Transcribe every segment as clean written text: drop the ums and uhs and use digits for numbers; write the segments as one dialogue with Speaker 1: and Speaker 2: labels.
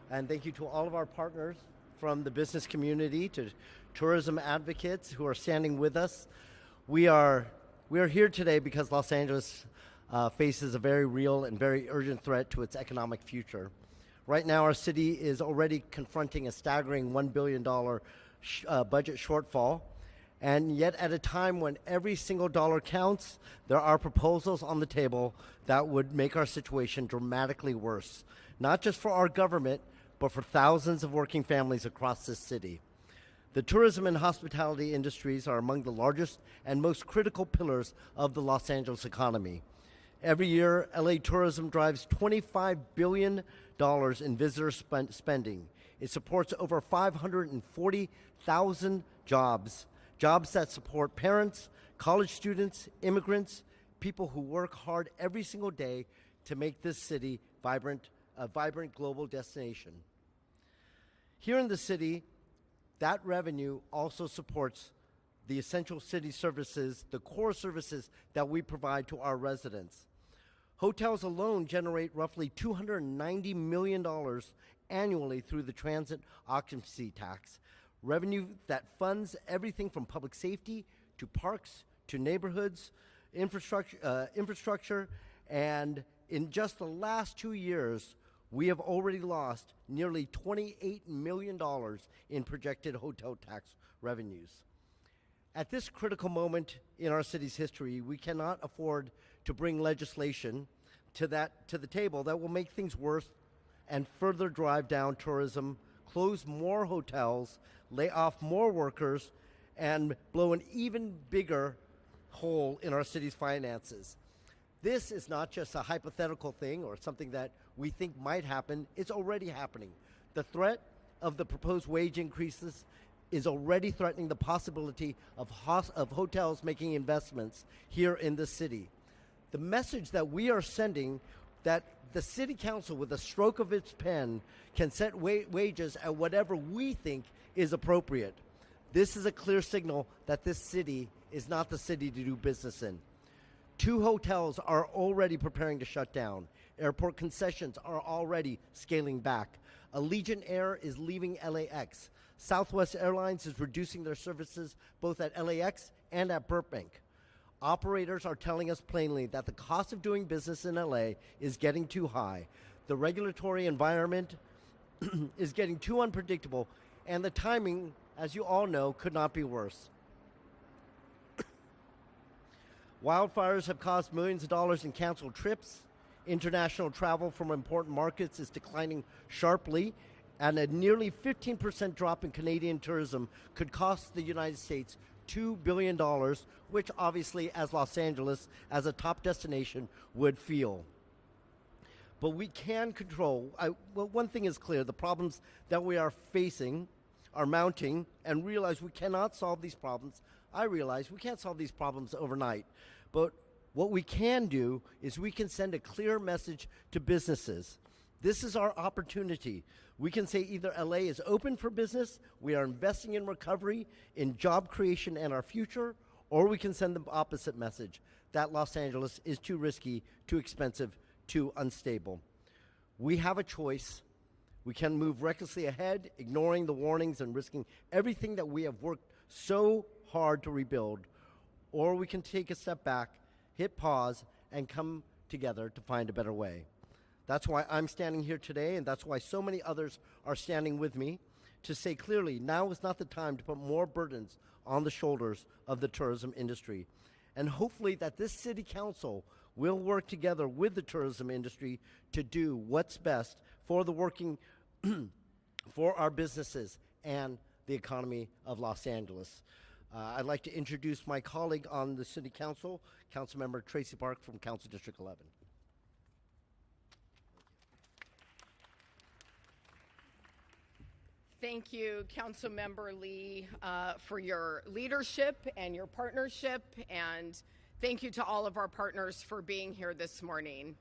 Speaker 1: And thank you to all of our partners from the business community to tourism advocates who are standing with us. We are here today because Los Angeles faces a very real and very urgent threat to its economic future. Right now, our city is already confronting a staggering $1 billion budget shortfall. And yet at a time when every single dollar counts, there are proposals on the table that would make our situation dramatically worse, not just for our government, but for thousands of working families across this city. The tourism and hospitality industries are among the largest and most critical pillars of the Los Angeles economy. Every year, LA tourism drives $25 billion in visitor spending. It supports over 540,000 jobs that support parents, college students, immigrants, people who work hard every single day to make this city a vibrant global destination. Here in the city, that revenue also supports the essential city services, the core services that we provide to our residents. Hotels alone generate roughly $290 million annually through the transit occupancy tax, revenue that funds everything from public safety to parks to neighborhoods, infrastructure, and in just the last 2 years, we have already lost nearly $28 million in projected hotel tax revenues. At this critical moment in our city's history, we cannot afford to bring legislation to the table that will make things worse and further drive down tourism, close more hotels, lay off more workers, and blow an even bigger hole in our city's finances. This is not just a hypothetical thing or something that we think might happen. It's already happening. The threat of the proposed wage increases is already threatening the possibility of hotels making investments here in the city. The message that we are sending, that the city council, with a stroke of its pen, can set wages at whatever we think is appropriate. This is a clear signal that this city is not the city to do business in. 2 hotels are already preparing to shut down. Airport concessions are already scaling back. Allegiant Air is leaving LAX. Southwest Airlines is reducing their services both at LAX and at Burbank. Operators are telling us plainly that the cost of doing business in LA is getting too high. The regulatory environment is getting too unpredictable, and the timing, as you all know, could not be worse. Wildfires have cost millions of dollars in canceled trips. International travel from important markets is declining sharply, and a nearly 15% drop in Canadian tourism could cost the United States $2 billion, which obviously, as Los Angeles, as a top destination, would feel. But we can control. One thing is clear: the problems that we are facing are mounting, and realize we cannot solve these problems. I realize we can't solve these problems overnight, but what we can do is we can send a clear message to businesses. This is our opportunity. We can say either LA is open for business, we are investing in recovery, in job creation and our future, or we can send the opposite message, that Los Angeles is too risky, too expensive, too unstable. We have a choice. We can move recklessly ahead, ignoring the warnings and risking everything that we have worked so hard to rebuild, or we can take a step back, hit pause, and come together to find a better way. That's why I'm standing here today, and that's why so many others are standing with me, to say clearly, now is not the time to put more burdens on the shoulders of the tourism industry. And hopefully that this city council will work together with the tourism industry to do what's best for the working, for our businesses and the economy of Los Angeles. I'd like to introduce my colleague on the city council, Councilmember Tracy Park from Council District 11.
Speaker 2: Thank you, Councilmember Lee, for your leadership and your partnership, and thank you to all of our partners for being here this morning.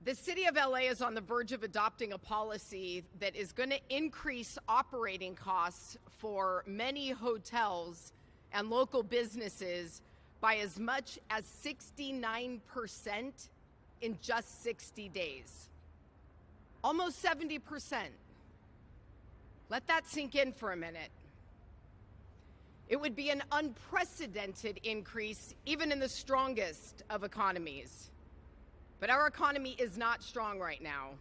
Speaker 2: The City of LA is on the verge of adopting a policy that is going to increase operating costs for many hotels and local businesses by as much as 69% in just 60 days. Almost 70%. Let that sink in for a minute. It would be an unprecedented increase, even in the strongest of economies. But our economy is not strong right now.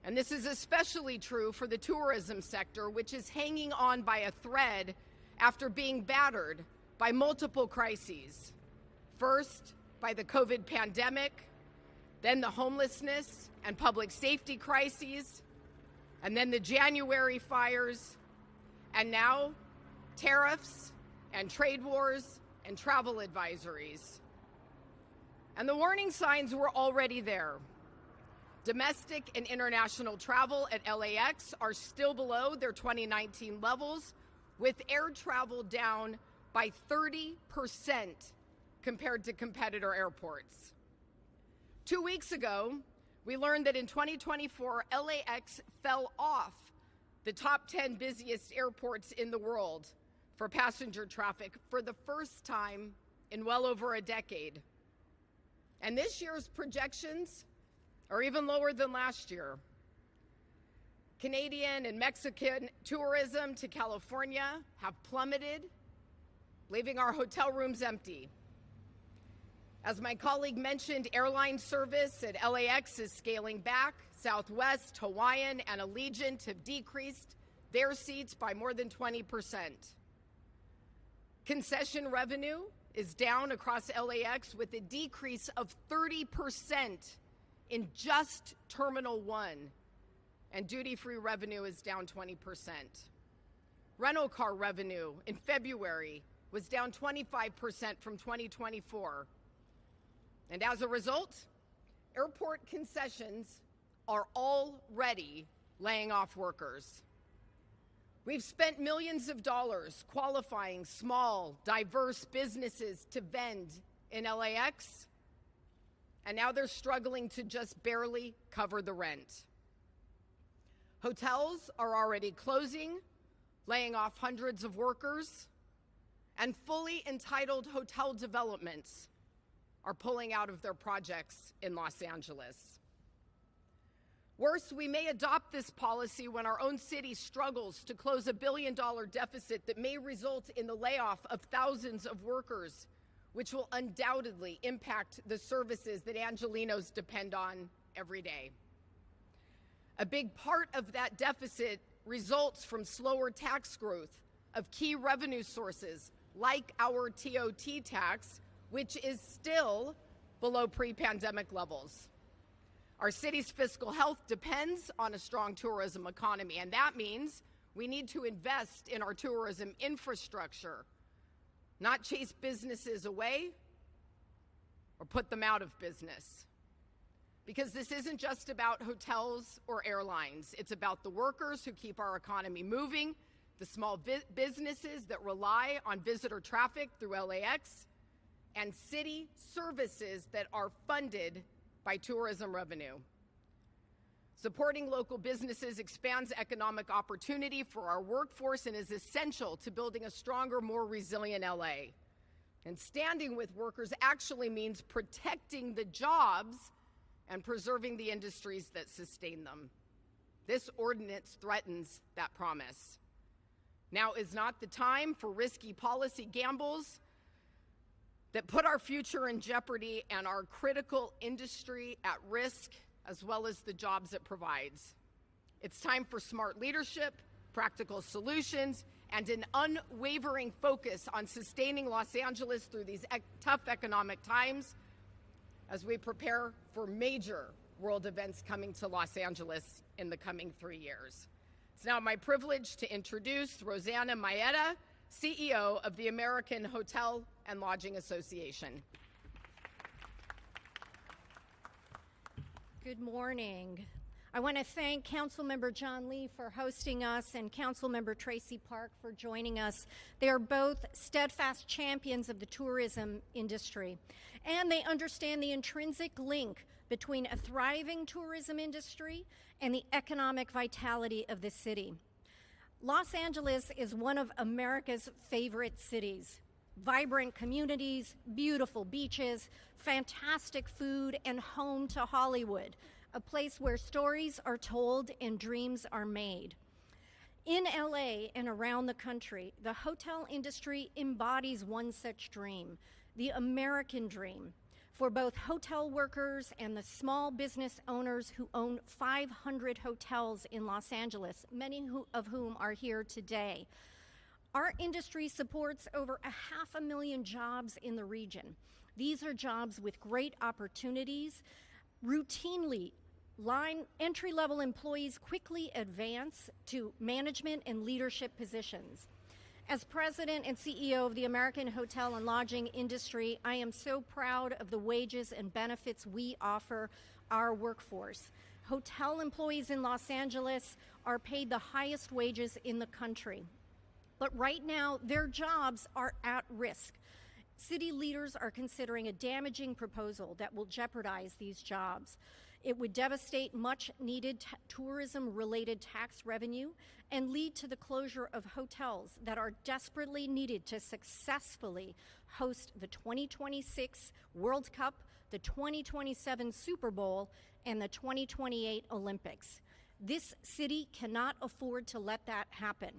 Speaker 2: And this is especially true for the tourism sector, which is hanging on by a thread after being battered by multiple crises. First, by the COVID pandemic, then the homelessness and public safety crises, and then the January fires, and now tariffs and trade wars and travel advisories. And the warning signs were already there. Domestic and international travel at LAX are still below their 2019 levels, with air travel down by 30% compared to competitor airports. 2 weeks ago, we learned that in 2024, LAX fell off the top 10 busiest airports in the world for passenger traffic for the first time in well over a decade. And this year's projections are even lower than last year. Canadian and Mexican tourism to California have plummeted, leaving our hotel rooms empty. As my colleague mentioned, airline service at LAX is scaling back. Southwest, Hawaiian, and Allegiant have decreased their seats by more than 20%. Concession revenue is down across LAX with a decrease of 30% in just Terminal 1, and duty-free revenue is down 20%. Rental car revenue in February was down 25% from 2024. And as a result, airport concessions are already laying off workers. We've spent millions of dollars qualifying small, diverse businesses to vend in LAX, and now they're struggling to just barely cover the rent. Hotels are already closing, laying off hundreds of workers, and fully entitled hotel developments are pulling out of their projects in Los Angeles. Worse, we may adopt this policy when our own city struggles to close $1 billion deficit that may result in the layoff of thousands of workers, which will undoubtedly impact the services that Angelenos depend on every day. A big part of that deficit results from slower tax growth of key revenue sources like our TOT tax, which is still below pre-pandemic levels. Our city's fiscal health depends on a strong tourism economy, and that means we need to invest in our tourism infrastructure, not chase businesses away or put them out of business. Because this isn't just about hotels or airlines. It's about the workers who keep our economy moving, the small businesses that rely on visitor traffic through LAX, and city services that are funded by tourism revenue. Supporting local businesses expands economic opportunity for our workforce and is essential to building a stronger, more resilient LA. And standing with workers actually means protecting the jobs and preserving the industries that sustain them. This ordinance threatens that promise. Now is not the time for risky policy gambles that put our future in jeopardy and our critical industry at risk, as well as the jobs it provides. It's time for smart leadership, practical solutions, and an unwavering focus on sustaining Los Angeles through these tough economic times as we prepare for major world events coming to Los Angeles in the coming 3 years. It's now my privilege to introduce Rosanna Maeda, CEO of the American Hotel and Lodging Association.
Speaker 3: Good morning. I want to thank Councilmember John Lee for hosting us and Councilmember Tracy Park for joining us. They are both steadfast champions of the tourism industry, and they understand the intrinsic link between a thriving tourism industry and the economic vitality of the city. Los Angeles is one of America's favorite cities. Vibrant communities, beautiful beaches, fantastic food, and home to Hollywood, a place where stories are told and dreams are made. In LA and around the country, the hotel industry embodies one such dream, the American dream, for both hotel workers and the small business owners who own 500 hotels in Los Angeles, many of whom are here today. Our industry supports over 500,000 jobs in the region. These are jobs with great opportunities. Routinely, entry-level employees quickly advance to management and leadership positions. As president and CEO of the American Hotel and Lodging industry, I am so proud of the wages and benefits we offer our workforce. Hotel employees in Los Angeles are paid the highest wages in the country. But right now, their jobs are at risk. City leaders are considering a damaging proposal that will jeopardize these jobs. It would devastate much needed tourism-related tax revenue and lead to the closure of hotels that are desperately needed to successfully host the 2026 World Cup, the 2027 Super Bowl, and the 2028 Olympics. This city cannot afford to let that happen.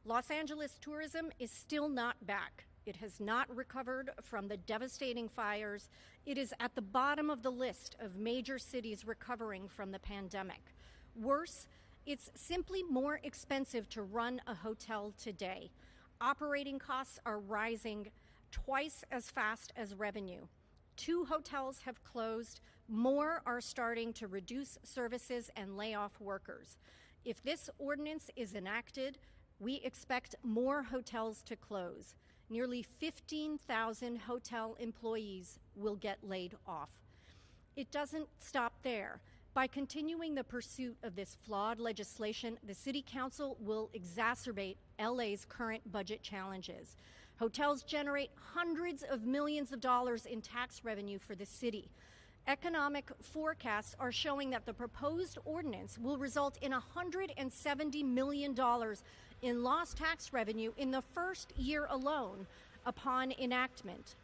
Speaker 3: Los Angeles tourism is still not back. It has not recovered from the devastating fires. It is at the bottom of the list of major cities recovering from the pandemic. Worse, it's simply more expensive to run a hotel today. Operating costs are rising twice as fast as revenue. 2 hotels have closed. More are starting to reduce services and lay off workers. If this ordinance is enacted, we expect more hotels to close. Nearly 15,000 hotel employees will get laid off. It doesn't stop there. By continuing the pursuit of this flawed legislation, the City Council will exacerbate LA's current budget challenges. Hotels generate hundreds of millions of dollars in tax revenue for the city. Economic forecasts are showing that the proposed ordinance will result in $170 million in lost tax revenue in the first year alone upon enactment.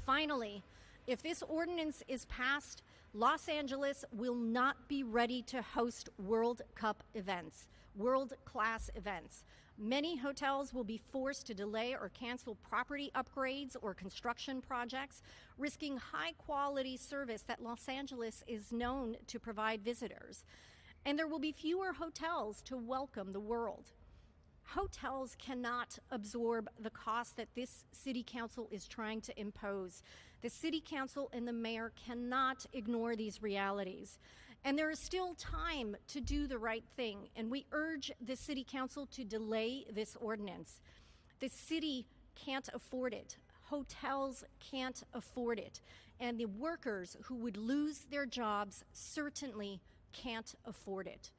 Speaker 3: Finally, if this ordinance is passed, Los Angeles will not be ready to host World Cup events, world-class events. Many hotels will be forced to delay or cancel property upgrades or construction projects, risking high-quality service that Los Angeles is known to provide visitors. And there will be fewer hotels to welcome the world. Hotels cannot absorb the cost that this city council is trying to impose. The city council and the mayor cannot ignore these realities. And there is still time to do the right thing, and we urge the city council to delay this ordinance. The city can't afford it. Hotels can't afford it. And the workers who would lose their jobs certainly can't afford it.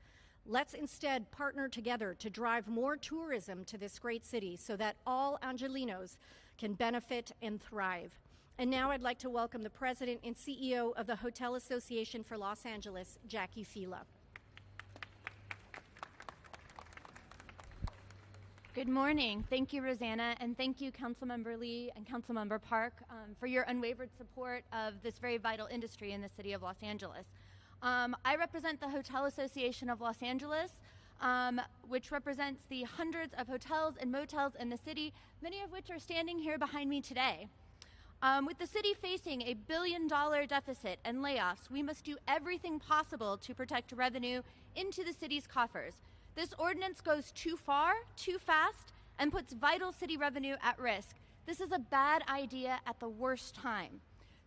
Speaker 3: Let's instead partner together to drive more tourism to this great city so that all Angelinos can benefit and thrive. And now I'd like to welcome the President and CEO of the Hotel Association for Los Angeles, Jackie Fila.
Speaker 4: Good morning. Thank you, Rosanna, and thank you, Councilmember Lee and Councilmember Park, for your unwavered support of this very vital industry in the city of Los Angeles. I represent the Hotel Association of Los Angeles, which represents the hundreds of hotels and motels in the city, many of which are standing here behind me today. With the city facing a $1 billion deficit and layoffs, we must do everything possible to protect revenue into the city's coffers. This ordinance goes too far, too fast, and puts vital city revenue at risk. This is a bad idea at the worst time.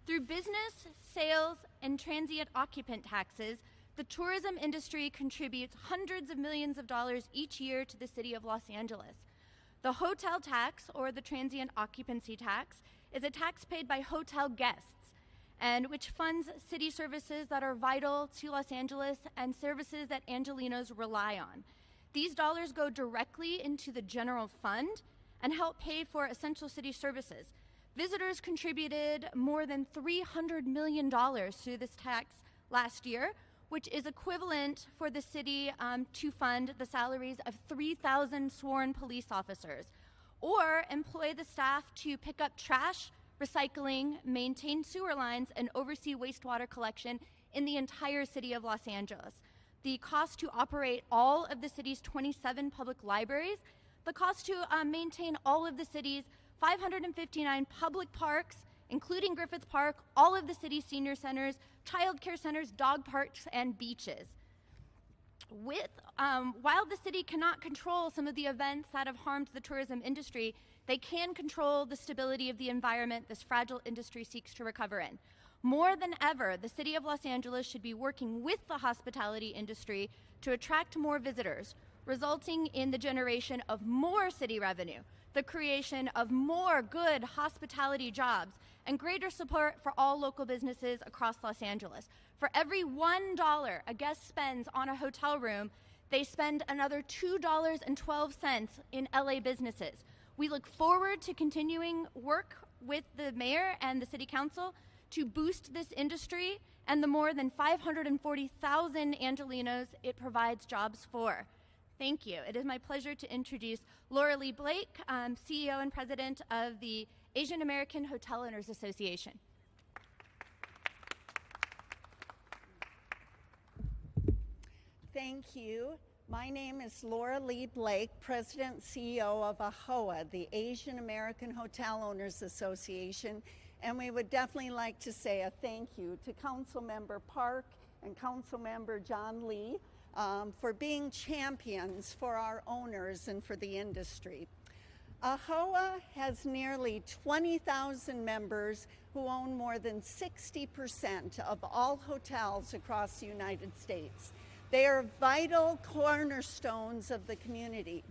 Speaker 4: Through business, sales, and transient occupant taxes, the tourism industry contributes hundreds of millions of dollars each year to the city of Los Angeles. The hotel tax, or the transient occupancy tax, is a tax paid by hotel guests, and which funds city services that are vital to Los Angeles and services that Angelinos rely on. These dollars go directly into the general fund and help pay for essential city services. Visitors contributed more than $300 million to this tax last year, which is equivalent for the city to fund the salaries of 3,000 sworn police officers, or employ the staff to pick up trash, recycling, maintain sewer lines, and oversee wastewater collection in the entire city of Los Angeles. the cost to operate all of the city's 27 public libraries, the cost to maintain all of the city's 559 public parks, including Griffith Park, all of the city's senior centers, child care centers, dog parks, and beaches. While the city cannot control some of the events that have harmed the tourism industry, they can control the stability of the environment this fragile industry seeks to recover in. More than ever, the City of Los Angeles should be working with the hospitality industry to attract more visitors, resulting in the generation of more city revenue, the creation of more good hospitality jobs, and greater support for all local businesses across Los Angeles. For every $1 a guest spends on a hotel room, they spend another $2.12 in LA businesses. We look forward to continuing work with the mayor and the city council to boost this industry and the more than 540,000 Angelenos it provides jobs for. Thank you. It is my pleasure to introduce Laura Lee Blake, CEO and President of the Asian American Hotel Owners Association.
Speaker 5: Thank you. My name is Laura Lee Blake, President and CEO of AHLA, the Asian American Hotel Owners Association, and we would definitely like to say a thank you to Councilmember Park and Councilmember John Lee for being champions for our owners and for the industry. AHLA has nearly 20,000 members who own more than 60% of all hotels across the United States. They are vital cornerstones of the community.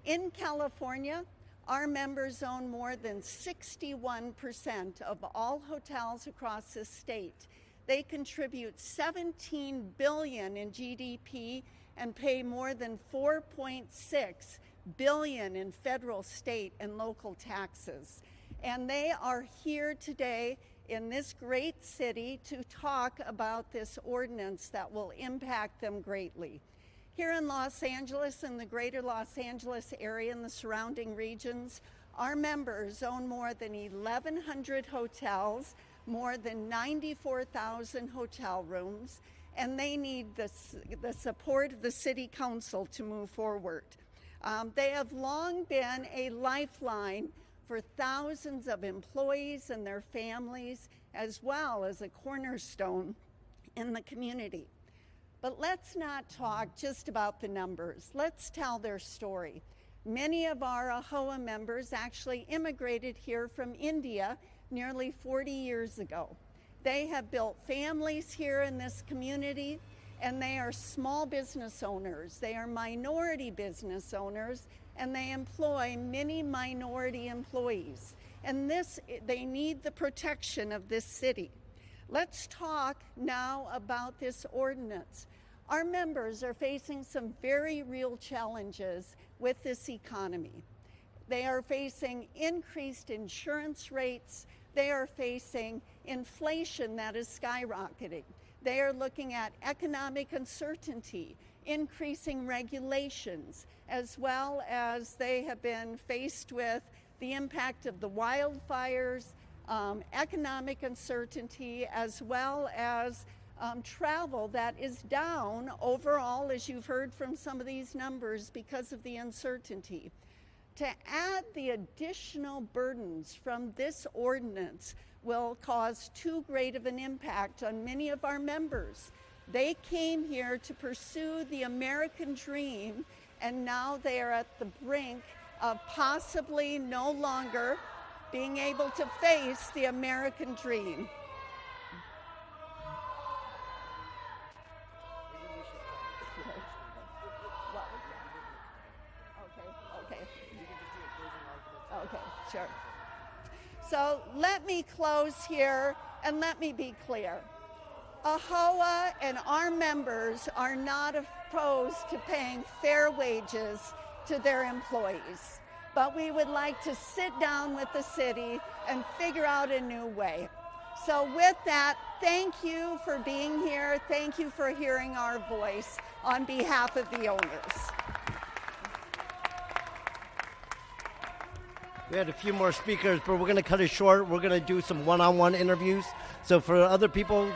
Speaker 5: In California, our members own more than 61% of all hotels across the state. They contribute $17 billion in GDP and pay more than $4.6 billion in federal, state, and local taxes. And they are here today in this great city to talk about this ordinance that will impact them greatly. Here in Los Angeles and the greater Los Angeles area and the surrounding regions, our members own more than 1,100 hotels, more than 94,000 hotel rooms, and they need the support of the City Council to move forward. They have long been a lifeline for thousands of employees and their families, as well as a cornerstone in the community. But let's not talk just about the numbers. Let's tell their story. Many of our AHLA members actually immigrated here from India nearly 40 years ago. They have built families here in this community, and they are small business owners. They are minority business owners, and they employ many minority employees. And they need the protection of this city. Let's talk now about this ordinance. Our members are facing some very real challenges with this economy. They are facing increased insurance rates. They are facing inflation that is skyrocketing. They are looking at economic uncertainty, increasing regulations, as well as they have been faced with the impact of the wildfires, economic uncertainty, as well as travel that is down overall, as you've heard from some of these numbers, because of the uncertainty. To add the additional burdens from this ordinance will cause too great of an impact on many of our members. They came here to pursue the American dream, and now they are at the brink of possibly no longer being able to face the American dream. Okay, sure. So let me close here and let me be clear. AHLA and our members are not opposed to paying fair wages to their employees, but we would like to sit down with the city and figure out a new way. So with that, thank you for being here. Thank you for hearing our voice on behalf of the owners.
Speaker 1: We had a few more speakers, but we're going to cut it short. We're going to do some one-on-one interviews. So for other people,